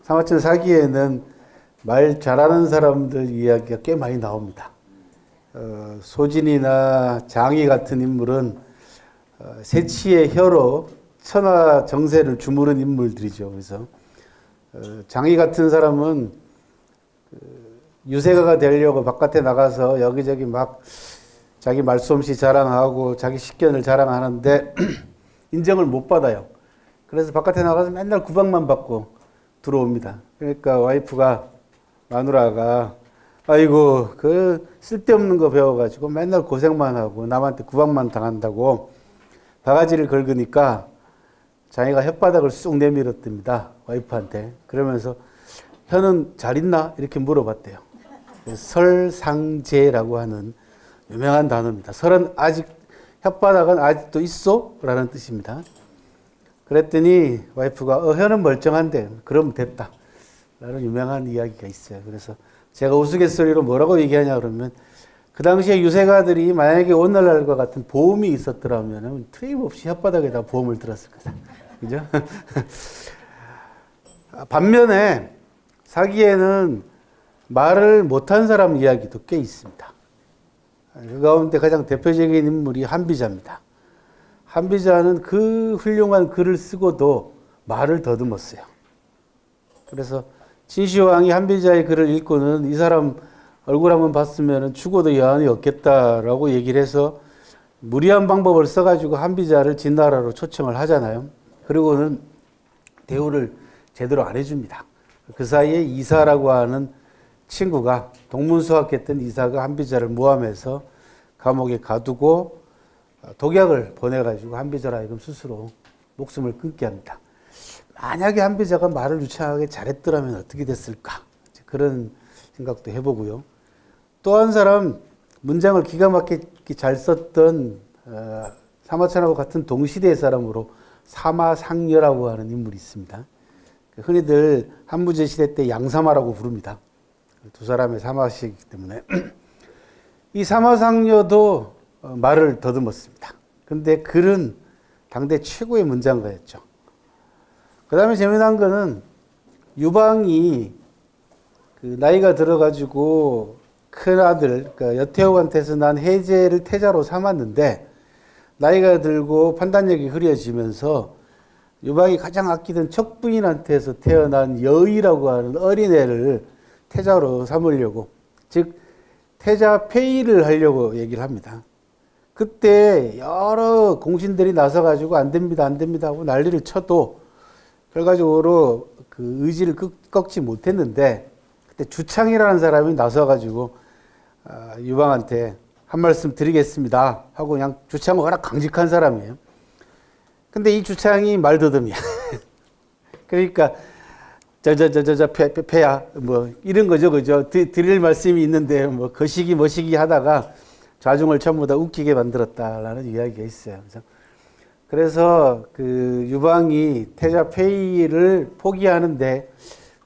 사마천 사기에는 말 잘하는 사람들 이야기가 꽤 많이 나옵니다. 소진이나 장이 같은 인물은 새치의 혀로 천하 정세를 주무른 인물들이죠. 그래서 장이 같은 사람은 유세가가 되려고 바깥에 나가서 여기저기 막 자기 말솜씨 자랑하고 자기 식견을 자랑하는데 인정을 못 받아요. 그래서 바깥에 나가서 맨날 구박만 받고 들어옵니다. 그러니까 와이프가, 마누라가 아이고 그 쓸데없는 거 배워가지고 맨날 고생만 하고 남한테 구박만 당한다고 바가지를 긁으니까 자기가 혓바닥을 쑥 내밀었답니다. 와이프한테. 그러면서 혀는 잘 있나? 이렇게 물어봤대요. 설상제라고 하는 유명한 단어입니다. 설은 아직, 혓바닥은 아직도 있어? 라는 뜻입니다. 그랬더니 와이프가 혀는 멀쩡한데 그럼 됐다. 라는 유명한 이야기가 있어요. 그래서 제가 우스갯소리로 뭐라고 얘기하냐 그러면 그 당시에 유세가들이 만약에 오늘날과 같은 보험이 있었더라면 틀림없이 혓바닥에다 보험을 들었을 거다. 그죠? 반면에 사기에는 말을 못한 사람 이야기도 꽤 있습니다. 그 가운데 가장 대표적인 인물이 한비자입니다. 한비자는 그 훌륭한 글을 쓰고도 말을 더듬었어요. 그래서 진시황이 한비자의 글을 읽고는 이 사람 얼굴 한번 봤으면 죽어도 여한이 없겠다라고 얘기를 해서 무리한 방법을 써가지고 한비자를 진나라로 초청을 하잖아요. 그리고는 대우를 제대로 안 해줍니다. 그 사이에 이사라고 하는 친구가 동문수학했던 이사가 한비자를 모함해서 감옥에 가두고 독약을 보내가지고 한비자를 하여금 스스로 목숨을 끊게 합니다. 만약에 한비자가 말을 유창하게 잘했더라면 어떻게 됐을까? 그런 생각도 해보고요. 또 한 사람 문장을 기가 막히게 잘 썼던 사마천하고 같은 동시대의 사람으로 사마상려라고 하는 인물이 있습니다. 흔히들 한무제 시대 때 양사마라고 부릅니다. 두 사람의 사마시이기 때문에 이 사마상려도 말을 더듬었습니다. 근데 글은 당대 최고의 문장가였죠. 그 다음에 재미난 거는 유방이 그 나이가 들어가지고 큰 아들, 그러니까 여태옥한테서 난 해제를 태자로 삼았는데 나이가 들고 판단력이 흐려지면서 유방이 가장 아끼던 척부인한테서 태어난 여의라고 하는 어린애를 태자로 삼으려고, 즉 태자 폐위를 하려고 얘기를 합니다. 그때 여러 공신들이 나서가지고 안 됩니다, 안 됩니다 하고 난리를 쳐도 결과적으로 그 의지를 꺾지 못했는데 그때 주창이라는 사람이 나서가지고 유방한테 한 말씀 드리겠습니다 하고 그냥 주창은 워낙 강직한 사람이에요. 근데 이 주창이 말더듬이야. 그러니까 폐야 뭐 이런 거죠, 그죠? 드릴 말씀이 있는데 뭐 거시기 머시기 하다가 좌중을 전부 다 웃기게 만들었다라는 이야기가 있어요. 그래서 그 유방이 태자 폐위를 포기하는데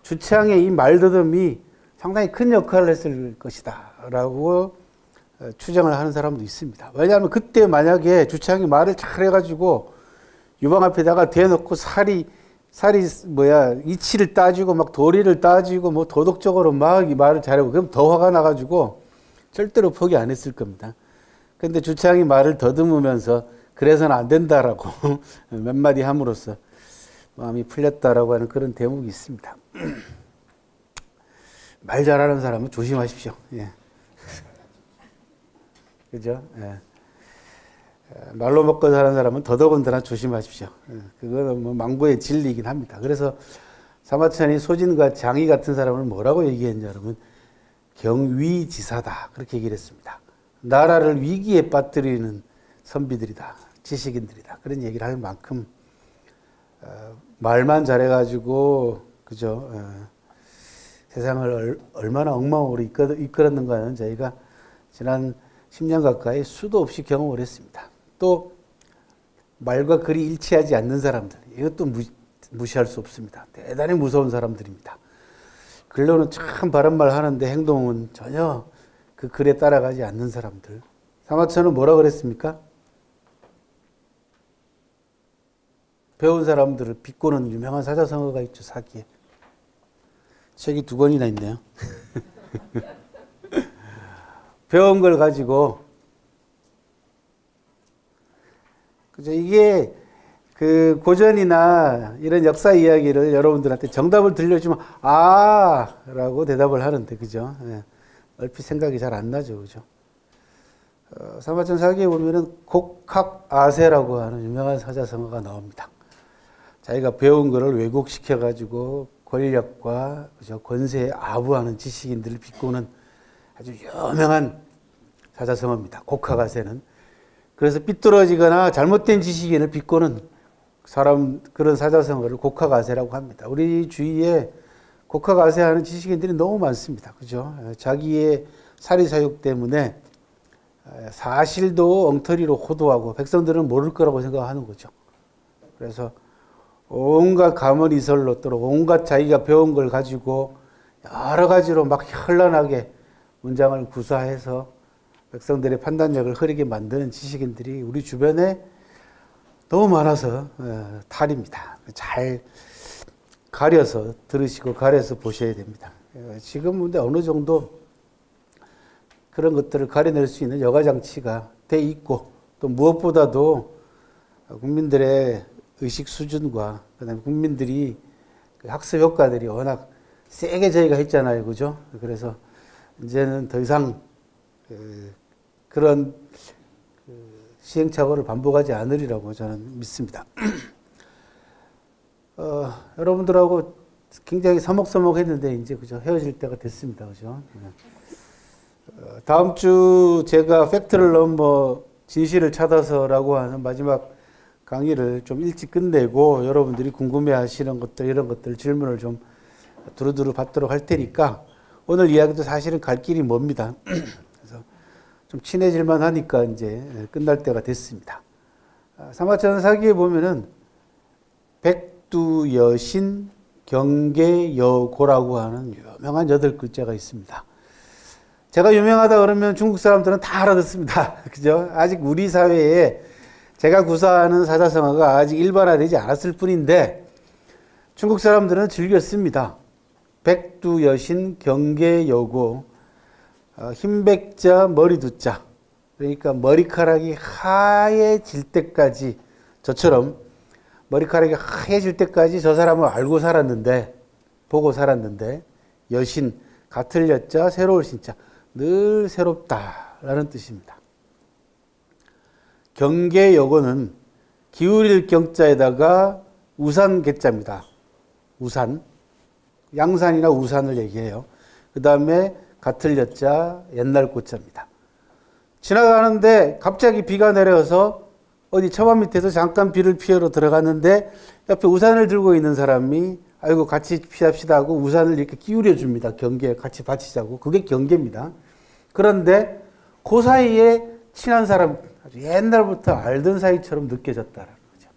주창의 이 말더듬이 상당히 큰 역할을 했을 것이다 라고 추정을 하는 사람도 있습니다. 왜냐하면 그때 만약에 주창이 말을 잘 해가지고 유방 앞에다가 대놓고 이치를 따지고 막 도리를 따지고 뭐 도덕적으로 막 이 말을 잘하고 그럼 더 화가 나가지고 절대로 포기 안 했을 겁니다. 근데 주창이 말을 더듬으면서 그래서는 안 된다라고 몇 마디 함으로써 마음이 풀렸다라고 하는 그런 대목이 있습니다. 말 잘하는 사람은 조심하십시오. 예. 그죠? 예. 말로 먹고 사는 사람은 더더군다나 조심하십시오. 예. 그거는 뭐 망고의 진리이긴 합니다. 그래서 사마천이 소진과 장이 같은 사람을 뭐라고 얘기했냐 그러면 경위지사다 그렇게 얘기를 했습니다. 나라를 위기에 빠뜨리는 선비들이다, 지식인들이다 그런 얘기를 할 만큼 말만 잘해가지고 그죠? 세상을 얼마나 엉망으로 이끌었는가는 저희가 지난 10년 가까이 수도 없이 경험을 했습니다. 또 말과 글이 일치하지 않는 사람들 이것도 무시할 수 없습니다. 대단히 무서운 사람들입니다. 글로는 참 바른 말 하는데 행동은 전혀 그 글에 따라가지 않는 사람들. 사마천은 뭐라 그랬습니까? 배운 사람들을 비꼬는 유명한 사자성어가 있죠. 사기에. 책이 2권이나 있네요. 배운 걸 가지고, 그죠? 이게 그 고전이나 이런 역사 이야기를 여러분들한테 정답을 들려주면, 아! 라고 대답을 하는데, 그죠? 예. 얼핏 생각이 잘 안 나죠, 그죠? 사마천 사기에 보면은 곡학아세라고 하는 유명한 사자성어가 나옵니다. 자기가 배운 거를 왜곡시켜가지고 권력과 그죠? 권세에 아부하는 지식인들을 비꼬는 아주 유명한 사자성어입니다. 곡학아세는. 그래서 삐뚤어지거나 잘못된 지식인을 비꼬는 사람, 그런 사자성어를 곡학아세라고 합니다. 우리 주위에 곡학아세하는 지식인들이 너무 많습니다. 그죠? 자기의 사리사욕 때문에 사실도 엉터리로 호도하고 백성들은 모를 거라고 생각하는 거죠. 그래서 온갖 가문이설로 또 온갖 자기가 배운 걸 가지고 여러 가지로 막 현란하게 문장을 구사해서 백성들의 판단력을 흐리게 만드는 지식인들이 우리 주변에 너무 많아서 탈입니다. 잘 가려서 들으시고 가려서 보셔야 됩니다. 지금 근데 어느 정도 그런 것들을 가려낼 수 있는 여가장치가 돼 있고 또 무엇보다도 국민들의 의식 수준과 그다음에 국민들이 그 학습 효과들이 워낙 세게 저희가 했잖아요. 그죠? 그래서 이제는 더 이상 그런 시행착오를 반복하지 않으리라고 저는 믿습니다. 여러분들하고 굉장히 서먹서먹했는데 이제 그죠? 헤어질 때가 됐습니다. 그죠? 다음 주 제가 팩트를 넘어 진실을 찾아서라고 하는 마지막 강의를 좀 일찍 끝내고 여러분들이 궁금해하시는 것들 이런 것들 질문을 좀 두루두루 받도록 할 테니까 오늘 이야기도 사실은 갈 길이 멉니다. 그래서 좀 친해질만 하니까 이제 끝날 때가 됐습니다. 사마천 사기에 보면은 백두여신 경계여고라고 하는 유명한 8글자가 있습니다. 제가 유명하다 그러면 중국 사람들은 다 알아듣습니다. 그죠? 아직 우리 사회에 제가 구사하는 사자성어가 아직 일반화되지 않았을 뿐인데 중국 사람들은 즐겼습니다. 백두여신 경계여고, 흰백자 머리두자, 그러니까 머리카락이 하얘질 때까지, 저처럼 머리카락이 하얘질 때까지 저 사람을 알고 살았는데, 보고 살았는데, 여신, 같을 여자, 새로울 신자, 늘 새롭다라는 뜻입니다. 경계여고는 기울일 경자에다가 우산 개자입니다. 우산, 양산이나 우산을 얘기해요. 그 다음에 같을 여자, 옛날 꽃자입니다. 지나가는데 갑자기 비가 내려서 어디 처마 밑에서 잠깐 비를 피하러 들어갔는데 옆에 우산을 들고 있는 사람이 아이고 같이 피합시다 하고 우산을 이렇게 기울여 줍니다. 경계에 같이 받치자고. 그게 경계입니다. 그런데 그 사이에 친한 사람, 아주 옛날부터 알던 사이처럼 느껴졌다라는 거죠.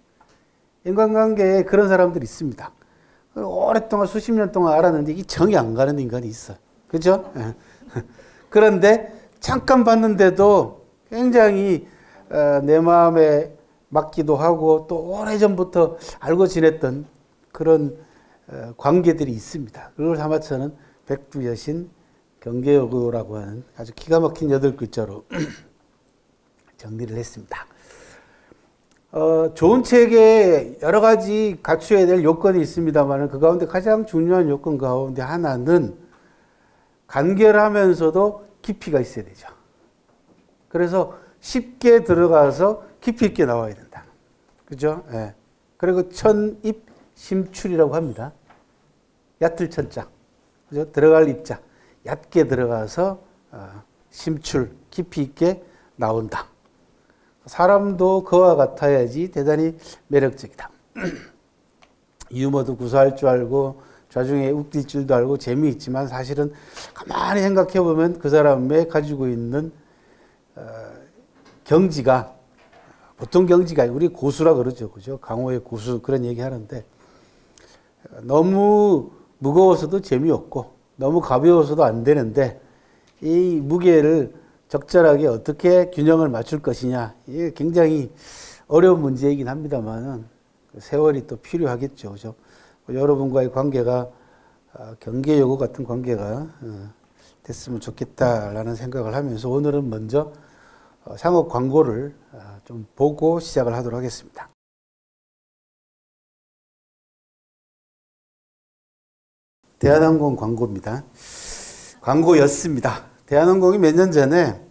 인간관계에 그런 사람들이 있습니다. 오랫동안 수십 년 동안 알았는데 이 정이 안 가는 인간이 있어요. 그죠? 그런데 잠깐 봤는데도 굉장히 내 마음에 맞기도 하고 또 오래전부터 알고 지냈던 그런 관계들이 있습니다. 그걸 사마천은 백두여신 경계여고라고 하는 아주 기가 막힌 8글자로 정리를 했습니다. 좋은 책에 여러 가지 갖춰야 될 요건이 있습니다만 그 가운데 가장 중요한 요건 가운데 하나는 간결하면서도 깊이가 있어야 되죠. 그래서 쉽게 들어가서 깊이 있게 나와야 된다. 그죠? 예. 그리고 천입 심출이라고 합니다. 얕을 천자. 그죠? 들어갈 입자. 얕게 들어가서 심출, 깊이 있게 나온다. 사람도 그와 같아야지 대단히 매력적이다. 유머도 구사할 줄 알고 좌중에 웃길 줄도 알고 재미있지만 사실은 가만히 생각해 보면 그 사람의 가지고 있는 경지가 보통 경지가 우리 고수라 그러죠. 그죠? 강호의 고수 그런 얘기 하는데 너무 무거워서도 재미없고 너무 가벼워서도 안 되는데 이 무게를 적절하게 어떻게 균형을 맞출 것이냐. 이게 굉장히 어려운 문제이긴 합니다만은 세월이 또 필요하겠죠. 그죠? 여러분과의 관계가 경계 요구 같은 관계가 됐으면 좋겠다라는 생각을 하면서 오늘은 먼저 상업 광고를 좀 보고 시작을 하도록 하겠습니다. 대한항공 광고입니다. 광고였습니다. 대한항공이 몇 년 전에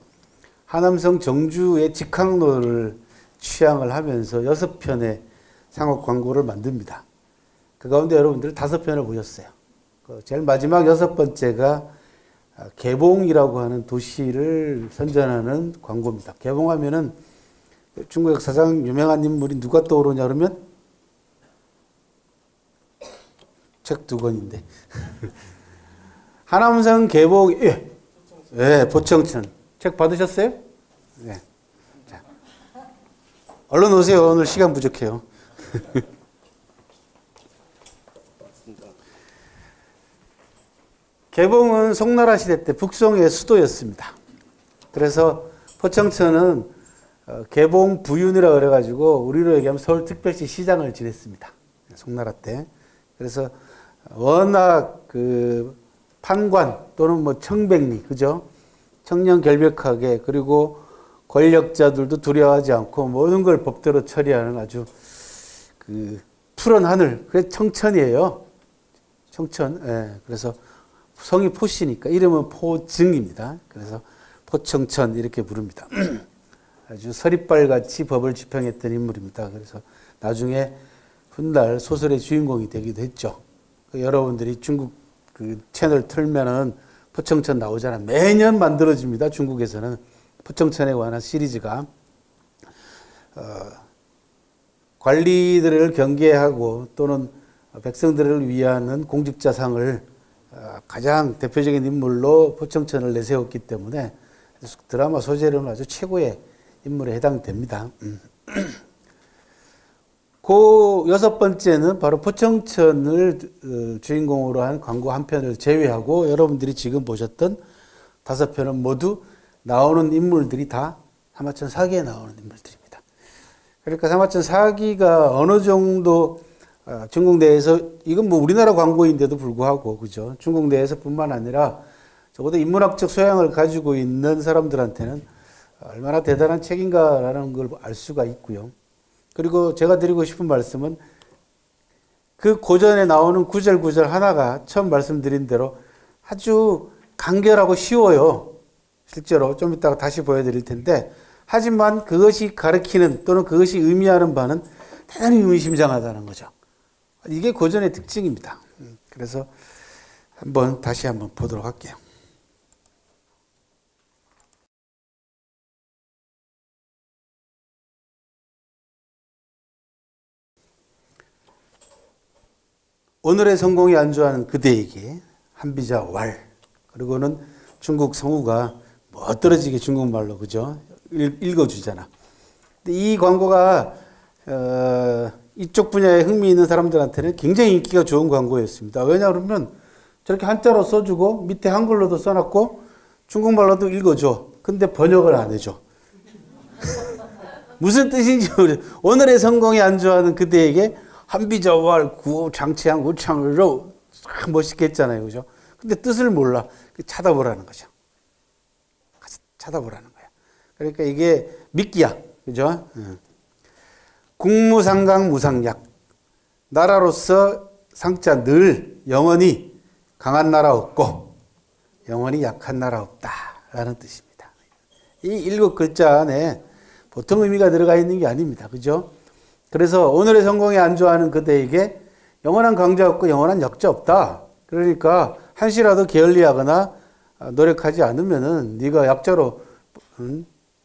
하남성 정주의 직항로를 취항을 하면서 6편의 상업 광고를 만듭니다. 그 가운데 여러분들 5편을 보셨어요. 제일 마지막 6번째가 개봉이라고 하는 도시를 선전하는 광고입니다. 개봉하면은 중국 역사상 유명한 인물이 누가 떠오르냐 그러면 책 2권인데 하남성 개봉 포청천 책 받으셨어요? 네. 자, 얼른 오세요. 오늘 시간 부족해요. 개봉은 송나라 시대 때 북송의 수도였습니다. 그래서 포청천은 개봉 부윤이라고 그래가지고 우리로 얘기하면 서울특별시 시장을 지냈습니다. 송나라 때. 그래서 워낙 그 판관 또는 뭐 청백리, 그죠? 청렴결백하게, 그리고 권력자들도 두려워하지 않고 모든 걸 법대로 처리하는 아주 그 푸른 하늘, 그게 청천이에요. 청천. 예. 그래서 성이 포시니까 이름은 포증입니다. 그래서 포청천 이렇게 부릅니다. 아주 서리빨같이 법을 집행했던 인물입니다. 그래서 나중에 훗날 소설의 주인공이 되기도 했죠. 여러분들이 중국 그 채널 틀면은 포청천 나오잖아. 매년 만들어집니다. 중국에서는 포청천에 관한 시리즈가 관리들을 경계하고 또는 백성들을 위하는 공직자상을 가장 대표적인 인물로 포청천을 내세웠기 때문에 드라마 소재로는 아주 최고의 인물에 해당됩니다. 그 6번째는 바로 포청천을 주인공으로 한 광고 한 편을 제외하고 여러분들이 지금 보셨던 5편은 모두 나오는 인물들이 다 사마천 사기에 나오는 인물들입니다. 그러니까 사마천 사기가 어느 정도 중국 내에서, 이건 뭐 우리나라 광고인데도 불구하고, 그죠? 중국 내에서 뿐만 아니라 적어도 인문학적 소양을 가지고 있는 사람들한테는 얼마나 대단한 책인가라는 걸 알 수가 있고요. 그리고 제가 드리고 싶은 말씀은 그 고전에 나오는 구절 하나가 처음 말씀드린 대로 아주 간결하고 쉬워요. 실제로 좀 이따가 다시 보여드릴 텐데, 하지만 그것이 가리키는 또는 그것이 의미하는 바는 대단히 의미심장하다는 거죠. 이게 고전의 특징입니다. 그래서 다시 한번 보도록 할게요. 오늘의 성공에 안주하는 그대에게 한비자 왈, 그리고는 중국 성우가 멋들어지게 중국말로, 그죠? 읽어주잖아. 근데 이 광고가 이쪽 분야에 흥미 있는 사람들한테는 굉장히 인기가 좋은 광고였습니다. 왜냐하면 저렇게 한자로 써주고 밑에 한글로도 써놨고 중국말로도 읽어줘. 근데 번역을 안 해줘. 무슨 뜻인지 모르겠어요. 오늘의 성공에 안주하는 그대에게 한비자왈 구호 장치한 우창으로 멋있게 했잖아요. 그죠? 근데 뜻을 몰라. 찾아보라는 거죠. 찾아보라는 거야. 그러니까 이게 미끼야. 그죠? 국무상강 무상약. 나라로서 상자 늘 영원히 강한 나라 없고 영원히 약한 나라 없다. 라는 뜻입니다. 이 7글자 안에 보통 의미가 들어가 있는 게 아닙니다. 그죠? 그래서 오늘의 성공에 안주하는 그대에게 영원한 강자 없고 영원한 역자 없다. 그러니까 한시라도 게을리하거나 노력하지 않으면은 네가 약자로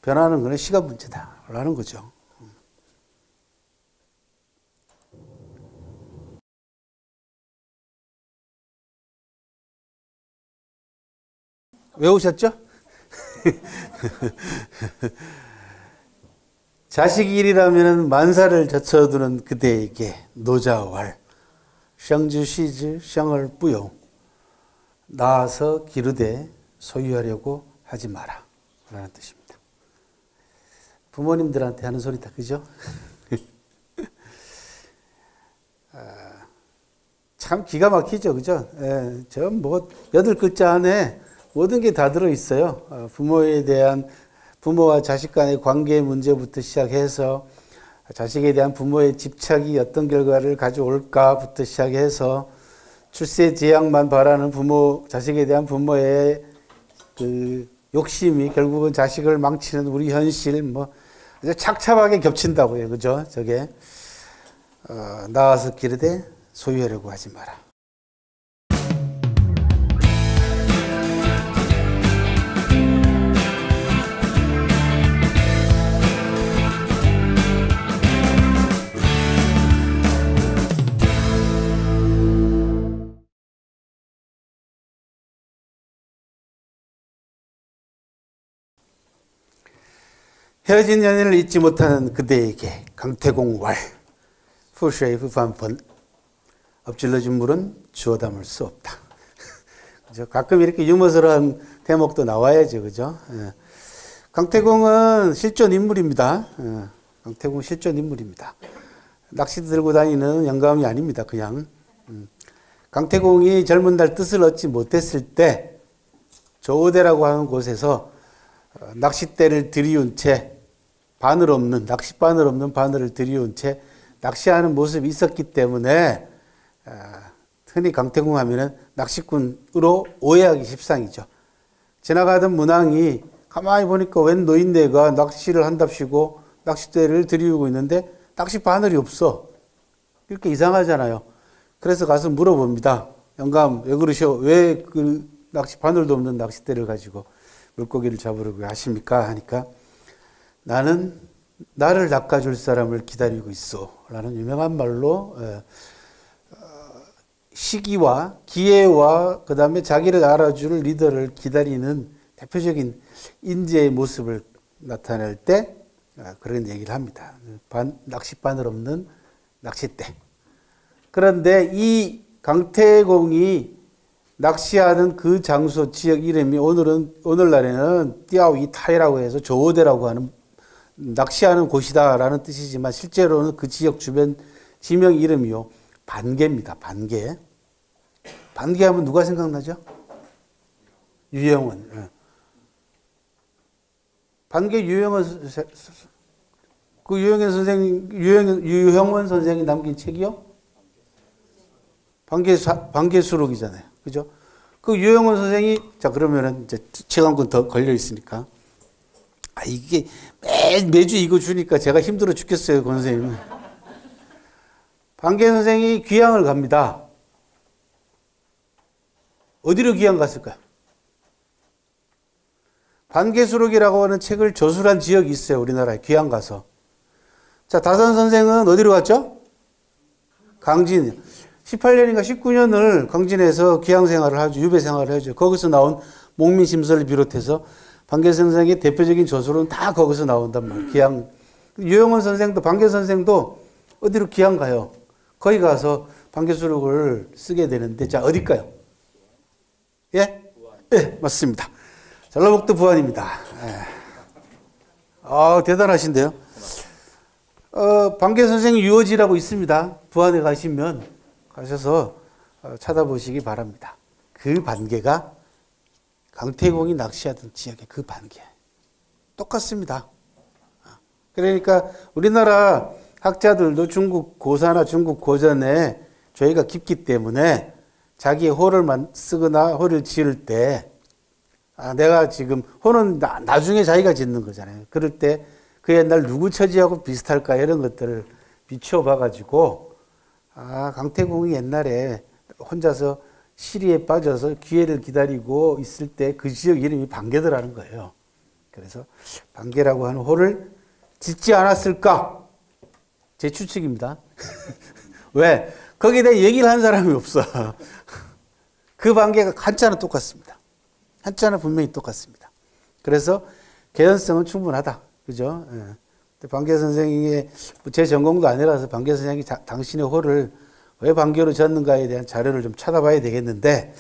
변하는 것은 시간 문제다라는 거죠. 외우셨죠? 자식 일이라면 만사를 젖혀두는 그대에게 노자왈 샹주시즈 샹을 뿌요 나아서 기르되 소유하려고 하지 마라 라는 뜻입니다. 부모님들한테 하는 소리다. 그죠? 참 기가 막히죠, 그죠? 예, 저 뭐 8글자 안에 모든 게 다 들어있어요. 부모에 대한 부모와 자식 간의 관계 문제부터 시작해서 자식에 대한 부모의 집착이 어떤 결과를 가져올까부터 시작해서 출세 제약만 바라는 부모, 자식에 대한 부모의 그 욕심이 결국은 자식을 망치는 우리 현실, 뭐 아주 착잡하게 겹친다고요, 그죠? 저게 나와서 기르되 소유하려고 하지 마라. 헤어진 연인을 잊지 못하는 그대에게 강태공 왈 푸쉐이프 반번 엎질러진 물은 주워 담을 수 없다. 그죠? 가끔 이렇게 유머스러운 대목도 나와야죠, 그죠? 예. 강태공은 실존 인물입니다. 예. 강태공 실존 인물입니다. 낚시 들고 다니는 영감이 아닙니다, 그냥. 강태공이 젊은 날 뜻을 얻지 못했을 때 조오대라고 하는 곳에서 낚싯대를 들이운 채 낚싯바늘 없는 바늘을 들이운 채 낚시하는 모습이 있었기 때문에 흔히 강태공 하면은 낚시꾼으로 오해하기 십상이죠. 지나가던 문항이 가만히 보니까 웬 노인네가 낚시를 한답시고 낚싯대를 들이우고 있는데 낚싯바늘이 없어. 이렇게 이상하잖아요. 그래서 가서 물어봅니다. 영감, 왜 그러셔? 왜 그 낚싯바늘도 없는 낚싯대를 가지고 물고기를 잡으려고 하십니까? 하니까 나는 나를 낚아줄 사람을 기다리고 있어 라는 유명한 말로 시기와 기회와 그 다음에 자기를 알아줄 리더를 기다리는 대표적인 인재의 모습을 나타낼 때 그런 얘기를 합니다. 낚싯바늘 없는 낚싯대. 그런데 이 강태공이 낚시하는 그 장소 지역 이름이 오늘날에는 띠아오이타이라고 해서 조오대라고 하는 낚시하는 곳이다라는 뜻이지만 실제로는 그 지역 주변 지명 이름이요. 반개입니다. 반개. 반개하면 누가 생각나죠? 유영원. 예. 반개 유영원 그 유영원 선생이 남긴 책이요? 반개수록이잖아요. 그죠? 그 유영원 선생이, 자, 그러면은 이제 책 한 권 더 걸려 있으니까. 이게 매주 이거 주니까 제가 힘들어 죽겠어요, 권 선생님은. 반개 선생이 귀향을 갑니다. 어디로 귀향 갔을까요? 반개수록이라고 하는 책을 저술한 지역이 있어요, 우리나라에. 귀향 가서. 자, 다선 선생은 어디로 갔죠? 강진. 18년인가 19년을 강진에서 귀향 생활을 하죠. 유배 생활을 하죠. 거기서 나온 목민심서를 비롯해서 반개 선생의 대표적인 저술은 다 거기서 나온단 말이에요. 귀향. 유영원 선생도, 반개 선생도 어디로 귀향 가요? 거기 가서 반개수록을 쓰게 되는데, 자, 어딜까요? 예? 예, 맞습니다. 전라북도 부안입니다. 예. 대단하신데요? 반개 선생의 유어지라고 있습니다. 부안에 가셔서 찾아보시기 바랍니다. 그 반개가 강태공이 낚시하던 지역의 그 반개. 똑같습니다. 그러니까 우리나라 학자들도 중국 고사나 중국 고전에 조예가 깊기 때문에 자기의 호를 쓰거나 호를 지을 때 내가 지금 호는 나중에 자기가 짓는 거잖아요. 그럴 때 그 옛날 누구 처지하고 비슷할까 이런 것들을 비추어 봐가지고 강태공이 옛날에 혼자서 시리에 빠져서 기회를 기다리고 있을 때 그 지역 이름이 반개더라는 거예요. 그래서 반개라고 하는 호를 짓지 않았을까? 제 추측입니다. 왜? 거기에 대해 얘기를 한 사람이 없어. 그 반개가 한자는 똑같습니다. 한자는 분명히 똑같습니다. 그래서 개연성은 충분하다. 그죠? 예. 반개 선생의, 제 전공도 아니라서 반개 선생이 당신의 호를 왜 반개로 졌는가에 대한 자료를 좀 찾아봐야 되겠는데,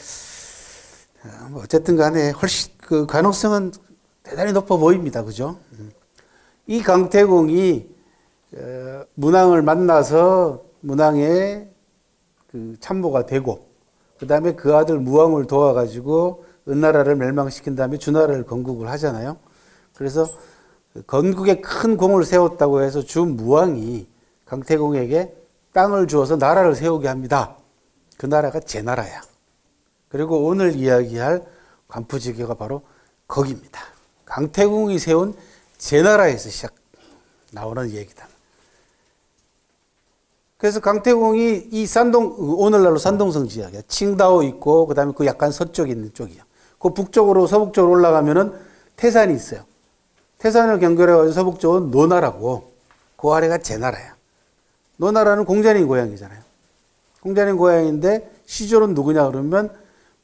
어쨌든 간에 훨씬 그 가능성은 대단히 높아 보입니다. 그죠? 이 강태공이 문왕을 만나서 문왕의 그 참모가 되고, 그 다음에 그 아들 무왕을 도와가지고 은나라를 멸망시킨 다음에 주나라를 건국을 하잖아요. 그래서 건국에 큰 공을 세웠다고 해서 주무왕이 강태공에게 땅을 주어서 나라를 세우게 합니다. 그 나라가 제나라야. 그리고 오늘 이야기할 관푸지교가 바로 거기입니다. 강태공이 세운 제나라에서 시작 나오는 얘기다. 그래서 강태공이 이 산동, 오늘날로 산동성 지역이야. 칭다오 있고, 그 다음에 그 약간 서쪽에 있는 쪽이야. 그 북쪽으로, 서북쪽으로 올라가면은 태산이 있어요. 태산을 경계해가지고 서북쪽은 노나라고, 그 아래가 제나라야. 노나라는 공자님 고향이잖아요. 공자님 고향인데, 시조는 누구냐 그러면,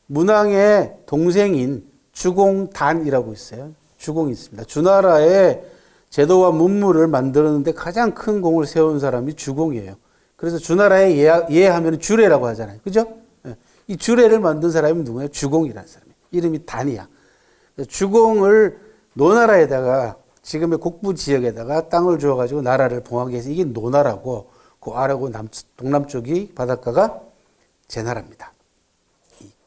문왕의 동생인 주공단이라고 있어요. 주공이 있습니다. 주나라의 제도와 문물을 만드는데 가장 큰 공을 세운 사람이 주공이에요. 그래서 주나라에 예하면 주례라고 하잖아요. 그죠? 이 주례를 만든 사람이 누구예요? 주공이라는 사람이에요. 이름이 단이야. 주공을 노나라에다가 지금의 국부 지역에다가 땅을 주어가지고 나라를 봉하게 해서 이게 노나라고 그 아래고 동남쪽이 바닷가가 제나라입니다.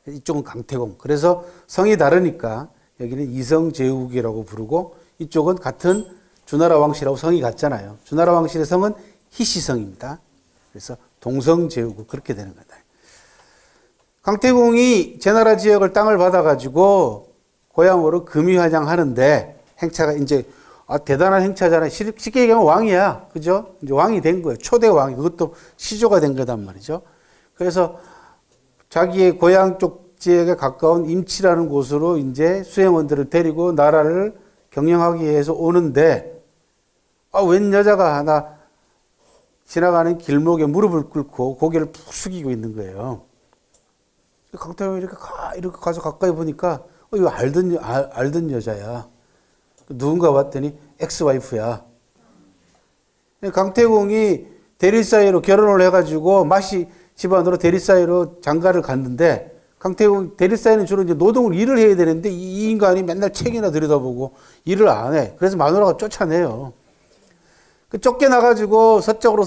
이쪽은 강태공. 그래서 성이 다르니까 여기는 이성제국이라고 부르고 이쪽은 같은 주나라 왕실하고 성이 같잖아요. 주나라 왕실의 성은 희시성입니다. 그래서 동성제국 그렇게 되는 거다. 강태공이 제나라 지역을 땅을 받아가지고 고향으로 금이화장하는데 행차가 이제 대단한 행차잖아요. 쉽게 얘기하면 왕이야. 그죠? 이제 왕이 된 거예요. 초대 왕이. 그것도 시조가 된 거단 말이죠. 그래서 자기의 고향 쪽 지역에 가까운 임치라는 곳으로 이제 수행원들을 데리고 나라를 경영하기 위해서 오는데 웬 여자가 하나 지나가는 길목에 무릎을 꿇고 고개를 푹 숙이고 있는 거예요. 강태공이 이렇게 가서 가까이 보니까 이거 알던 여자야. 누군가 봤더니 엑스와이프야. 강태공이 대리 사이로 결혼을 해가지고 마씨 집안으로 대리 사이로 장가를 갔는데 강태공 대리 사이는 주로 이제 노동을 일을 해야 되는데 이 인간이 맨날 책이나 들여다보고 일을 안 해. 그래서 마누라가 쫓아내요. 쫓겨나가지고 서쪽으로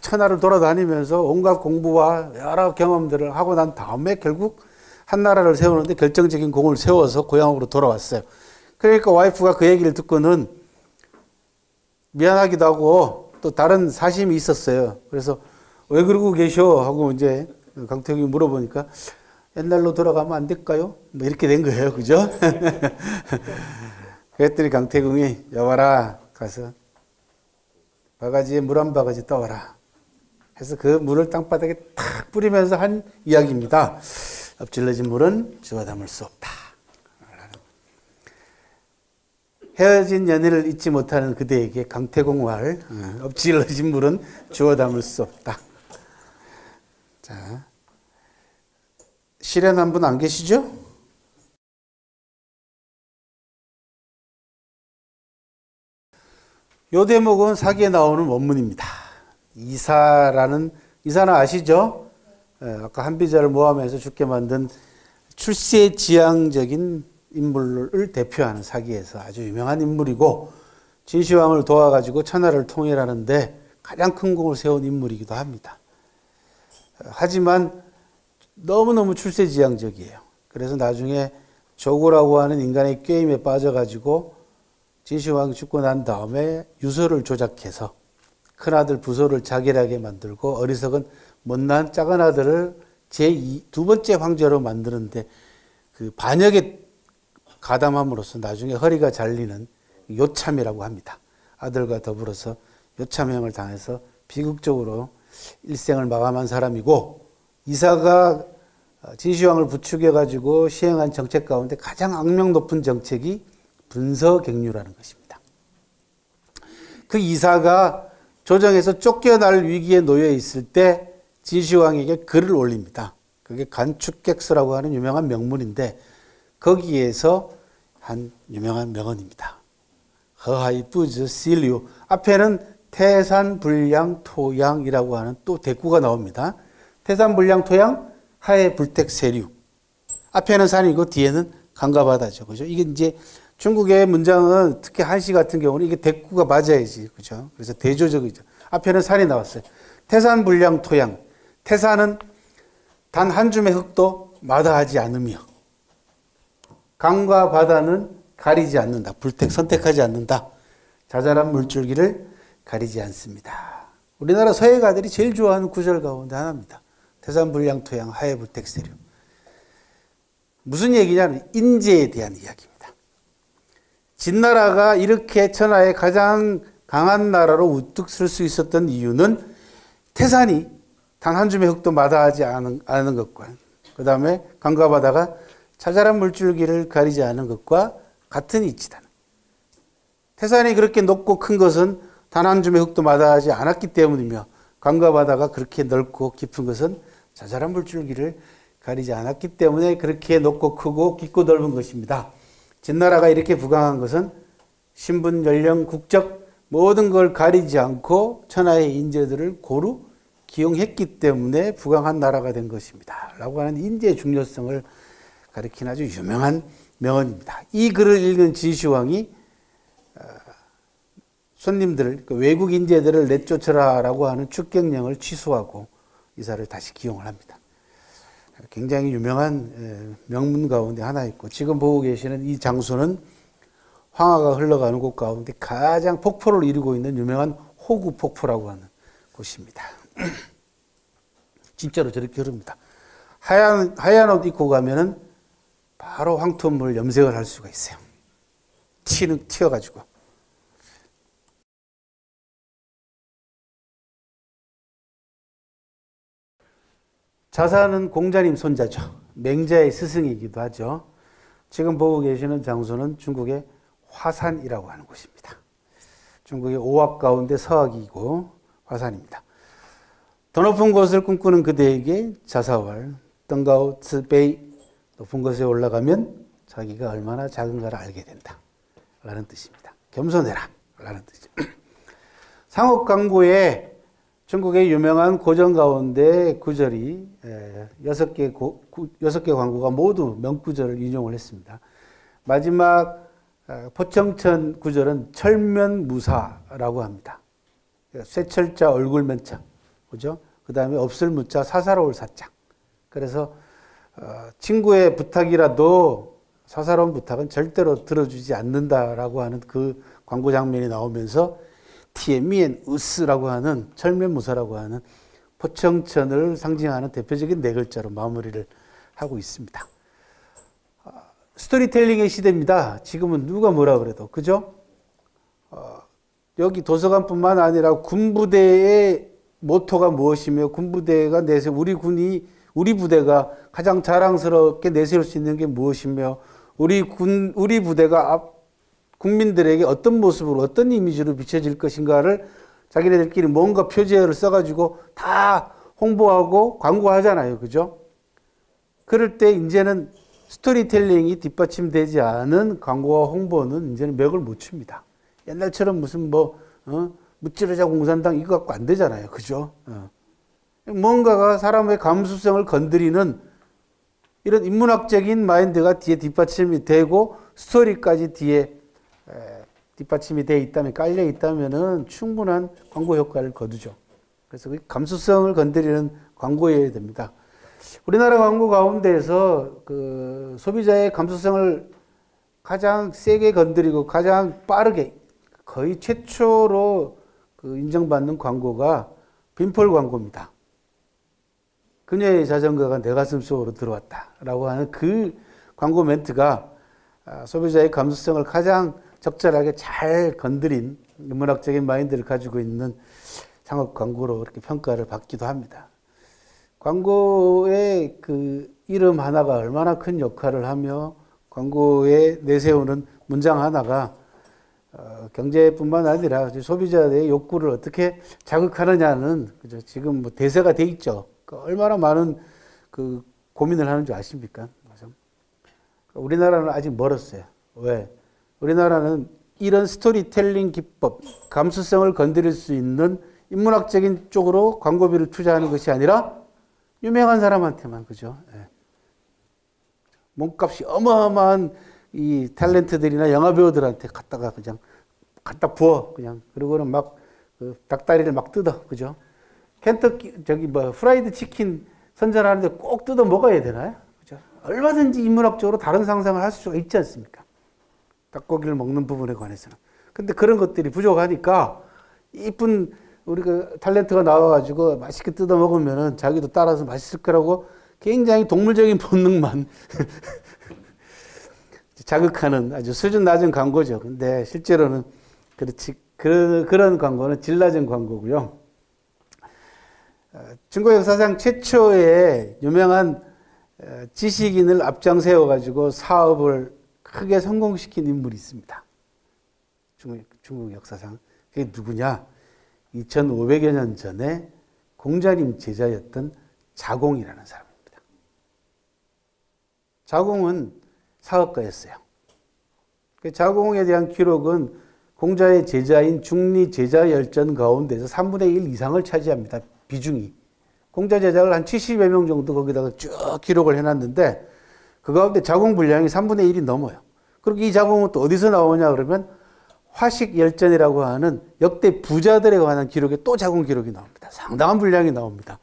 천하를 돌아다니면서 온갖 공부와 여러 경험들을 하고 난 다음에 결국 한 나라를 세우는데 결정적인 공을 세워서 고향으로 돌아왔어요. 그러니까 와이프가 그 얘기를 듣고는 미안하기도 하고 또 다른 사심이 있었어요. 그래서 왜 그러고 계셔? 하고 이제 강태공이 물어보니까 옛날로 돌아가면 안 될까요? 뭐 이렇게 된 거예요. 그죠? 그랬더니 강태공이 여봐라 가서 바가지에 물 한 바가지 떠와라 해서 그 물을 땅바닥에 탁 뿌리면서 한 이야기입니다. 엎질러진 물은 주워 담을 수 없다. 헤어진 연인을 잊지 못하는 그대에게 강태공 말 엎질러진 물은 주워 담을 수 없다. 자, 실현 한 분 안 계시죠? 요 대목은 사기에 나오는 원문입니다. 이사는 아시죠? 아까 한비자를 모함해서 죽게 만든 출세지향적인 인물을 대표하는 사기에서 아주 유명한 인물이고 진시황을 도와가지고 천하를 통일하는데 가장 큰 공을 세운 인물이기도 합니다. 하지만 너무너무 출세지향적이에요. 그래서 나중에 조고라고 하는 인간의 게임에 빠져가지고 진시황이 죽고 난 다음에 유서를 조작해서 큰아들 부소를 자결하게 만들고 어리석은 못난 작은 아들을 두 번째 황제로 만드는데 그 반역에 가담함으로써 나중에 허리가 잘리는 요참이라고 합니다. 아들과 더불어서 요참형을 당해서 비극적으로 일생을 마감한 사람이고 이사가 진시황을 부추겨가지고 시행한 정책 가운데 가장 악명 높은 정책이 분서갱류라는 것입니다. 그 이사가 조정에서 쫓겨날 위기에 놓여 있을 때 진시황에게 글을 올립니다. 그게 간축객서라고 하는 유명한 명문인데 거기에서 한 유명한 명언입니다. 허하이 뿌즈 실류 앞에는 태산불량토양이라고 하는 또 대꾸가 나옵니다. 태산불량토양 하에 불택세류 앞에는 산이고 뒤에는 강과 바다죠. 그죠? 이게 이제 중국의 문장은 특히 한시 같은 경우는 이게 대꾸가 맞아야지. 그죠? 그래서 대조적이죠. 앞에는 산이 나왔어요. 태산불량토양. 태산은 단 한 줌의 흙도 마다하지 않으며 강과 바다는 가리지 않는다. 불택 선택하지 않는다. 자잘한 물줄기를 가리지 않습니다. 우리나라 서예가들이 제일 좋아하는 구절 가운데 하나입니다. 태산불량토양 하해불택세류. 무슨 얘기냐면 인재에 대한 이야기입니다. 진나라가 이렇게 천하의 가장 강한 나라로 우뚝 설 수 있었던 이유는 태산이 단 한 줌의 흙도 마다하지 않은 것과 그 다음에 강과 바다가 자잘한 물줄기를 가리지 않은 것과 같은 이치다. 태산이 그렇게 높고 큰 것은 단 한 줌의 흙도 마다하지 않았기 때문이며 강과 바다가 그렇게 넓고 깊은 것은 자잘한 물줄기를 가리지 않았기 때문에 그렇게 높고 크고 깊고 넓은 것입니다. 진나라가 이렇게 부강한 것은 신분, 연령, 국적 모든 걸 가리지 않고 천하의 인재들을 고루 기용했기 때문에 부강한 나라가 된 것입니다. 라고 하는 인재의 중요성을 가리키는 아주 유명한 명언입니다. 이 글을 읽은 진시황이 손님들을, 외국 인재들을 내쫓으라 라고 하는 축경령을 취소하고 이사를 다시 기용을 합니다. 굉장히 유명한 명문 가운데 하나 있고 지금 보고 계시는 이 장소는 황하가 흘러가는 곳 가운데 가장 폭포를 이루고 있는 유명한 호구 폭포라고 하는 곳입니다. 진짜로 저렇게 흐릅니다. 하얀 옷 입고 가면은 바로 황토물 염색을 할 수가 있어요. 튀어가지고. 자사는 공자님 손자죠. 맹자의 스승이기도 하죠. 지금 보고 계시는 장소는 중국의 화산이라고 하는 곳입니다. 중국의 5합 가운데 서학이고 화산입니다. 더 높은 곳을 꿈꾸는 그대에게 자사월, 덩가오 츠베이, 높은 곳에 올라가면 자기가 얼마나 작은가를 알게 된다. 라는 뜻입니다. 겸손해라. 라는 뜻이죠. 상옥강구에 중국의 유명한 고전 가운데 구절이 6개 광구가 모두 명구절을 인용을 했습니다. 마지막 포청천 구절은 철면무사라고 합니다. 쇠철자 얼굴면자, 그죠? 그 다음에 없을 무자 사사로울 사자. 그래서 친구의 부탁이라도 사사로운 부탁은 절대로 들어주지 않는다라고 하는 그 광고 장면이 나오면서 티에미엔 우스라고 하는 철면무사라고 하는 포청천을 상징하는 대표적인 네 글자로 마무리를 하고 있습니다. 스토리텔링의 시대입니다. 지금은 누가 뭐라 그래도, 그죠? 여기 도서관뿐만 아니라 군부대의 모토가 무엇이며 군부대가 우리 부대가 가장 자랑스럽게 내세울 수 있는 게 무엇이며 우리 부대가 국민들에게 어떤 모습으로 어떤 이미지로 비춰질 것인가를 자기네들끼리 뭔가 표제를 써가지고 다 홍보하고 광고하잖아요. 그죠? 그럴 때 이제는 스토리텔링이 뒷받침되지 않은 광고와 홍보는 이제는 맥을 못 춥니다. 옛날처럼 무슨 무찌르자 공산당 이거 갖고 안 되잖아요. 그죠? 뭔가가 사람의 감수성을 건드리는 이런 인문학적인 마인드가 뒤에 뒷받침이 되고 스토리까지 뒤에 뒷받침이 되어 있다면, 깔려 있다면은 충분한 광고 효과를 거두죠. 그래서 그 감수성을 건드리는 광고여야 됩니다. 우리나라 광고 가운데에서 그 소비자의 감수성을 가장 세게 건드리고 가장 빠르게 거의 최초로 그 인정받는 광고가 빈폴 광고입니다. 그녀의 자전거가 내 가슴 속으로 들어왔다라고 하는 그 광고 멘트가 소비자의 감수성을 가장 적절하게 잘 건드린 문학적인 마인드를 가지고 있는 상업 광고로 이렇게 평가를 받기도 합니다. 광고의 그 이름 하나가 얼마나 큰 역할을 하며 광고에 내세우는 문장 하나가 경제뿐만 아니라 소비자의 욕구를 어떻게 자극하느냐는 그죠? 지금 대세가 돼 있죠. 얼마나 많은 그 고민을 하는 줄 아십니까? 우리나라는 아직 멀었어요. 왜? 우리나라는 이런 스토리텔링 기법, 감수성을 건드릴 수 있는 인문학적인 쪽으로 광고비를 투자하는 것이 아니라 유명한 사람한테만, 그죠? 예. 몸값이 어마어마한 이 탤런트들이나 영화배우들한테 갖다 부어, 그냥. 그리고는 막 그 닭다리를 막 뜯어, 그죠? 켄터키 저기 뭐 프라이드 치킨 선전하는데 꼭 뜯어 먹어야 되나요? 그죠? 얼마든지 인문학적으로 다른 상상을 할 수가 있지 않습니까? 닭고기를 먹는 부분에 관해서는. 근데 그런 것들이 부족하니까 이쁜 우리 그 탤런트가 나와가지고 맛있게 뜯어 먹으면은 자기도 따라서 맛있을 거라고 굉장히 동물적인 본능만 자극하는 아주 수준 낮은 광고죠. 근데 실제로는 그렇지, 그런 광고는 질 낮은 광고고요. 중국 역사상 최초의 유명한 지식인을 앞장 세워가지고 사업을 크게 성공시킨 인물이 있습니다. 중국 역사상. 그게 누구냐? 2500여 년 전에 공자님 제자였던 자공이라는 사람입니다. 자공은 사업가였어요. 자공에 대한 기록은 공자의 제자인 중리 제자 열전 가운데서 3분의 1 이상을 차지합니다. 비중이. 공자 제자를 한 70여 명 정도 거기다가 쭉 기록을 해놨는데 그 가운데 자공 분량이 3분의 1이 넘어요. 그리고 이 자공은 또 어디서 나오냐 그러면 화식 열전이라고 하는 역대 부자들에 관한 기록에 또 자공 기록이 나옵니다. 상당한 분량이 나옵니다.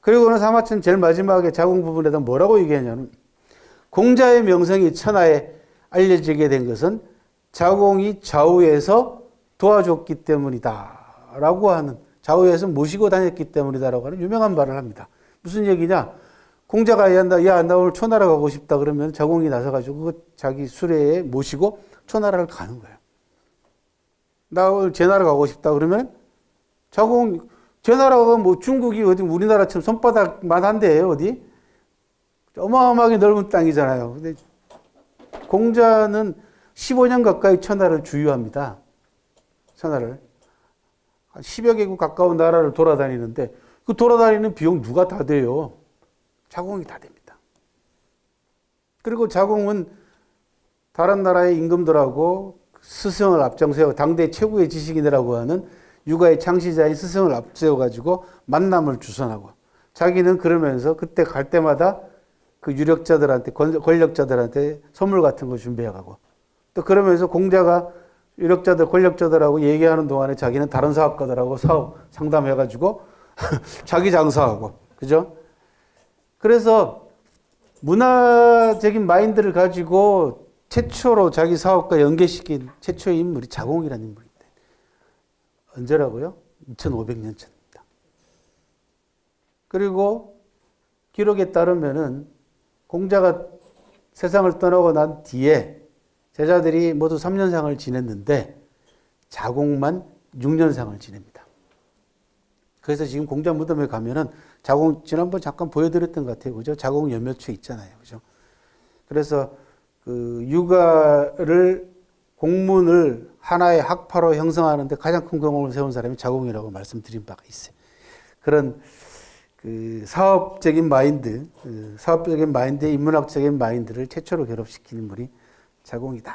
그리고는 사마천 제일 마지막에 자공 부분에다 뭐라고 얘기하냐면 공자의 명성이 천하에 알려지게 된 것은 자공이 좌우에서 도와줬기 때문이다 라고 하는, 좌우에서 모시고 다녔기 때문이다 라고 하는 유명한 말을 합니다. 무슨 얘기냐? 공자가 야 나 오늘 초나라 가고 싶다 그러면 자공이 나서가지고 그 자기 수레에 모시고 초나라를 가는 거예요. 나 오늘 제나라 가고 싶다 그러면 자공, 제나라가 뭐 중국이 어디 우리나라처럼 손바닥만 한데 어디? 어마어마하게 넓은 땅이잖아요. 근데 공자는 15년 가까이 천하를 주유합니다. 천하를. 한 10여 개국 가까운 나라를 돌아다니는데 그 돌아다니는 비용 누가 다 돼요? 자공이 다 됩니다. 그리고 자공은 다른 나라의 임금들하고 스승을 앞장세워 당대 최고의 지식인이라고 하는 유가의 창시자인 스승을 앞세워가지고 만남을 주선하고 자기는 그러면서 그때 갈 때마다 그 유력자들한테, 권력자들한테 선물 같은 거 준비해가고 또 그러면서 공자가 유력자들, 권력자들하고 얘기하는 동안에 자기는 다른 사업가들하고 사업 상담해가지고 자기 장사하고, 그죠? 그래서 문화적인 마인드를 가지고 최초로 자기 사업과 연계시킨 최초의 인물이 자공이라는 인물입니다. 언제라고요? 2500년 전입니다. 그리고 기록에 따르면은 공자가 세상을 떠나고 난 뒤에 제자들이 모두 3년상을 지냈는데 자공만 6년상을 지냅니다. 그래서 지금 공자 무덤에 가면은 자공 지난번 잠깐 보여드렸던 것 같아요. 그죠? 자공 연묘체 있잖아요. 그죠? 그래서 그 유가를 공문을 하나의 학파로 형성하는데 가장 큰 공을 세운 사람이 자공이라고 말씀드린 바가 있어요. 그런 그 사업적인 마인드, 인문학적인 마인드를 최초로 결합시킨 인물이 자공이다.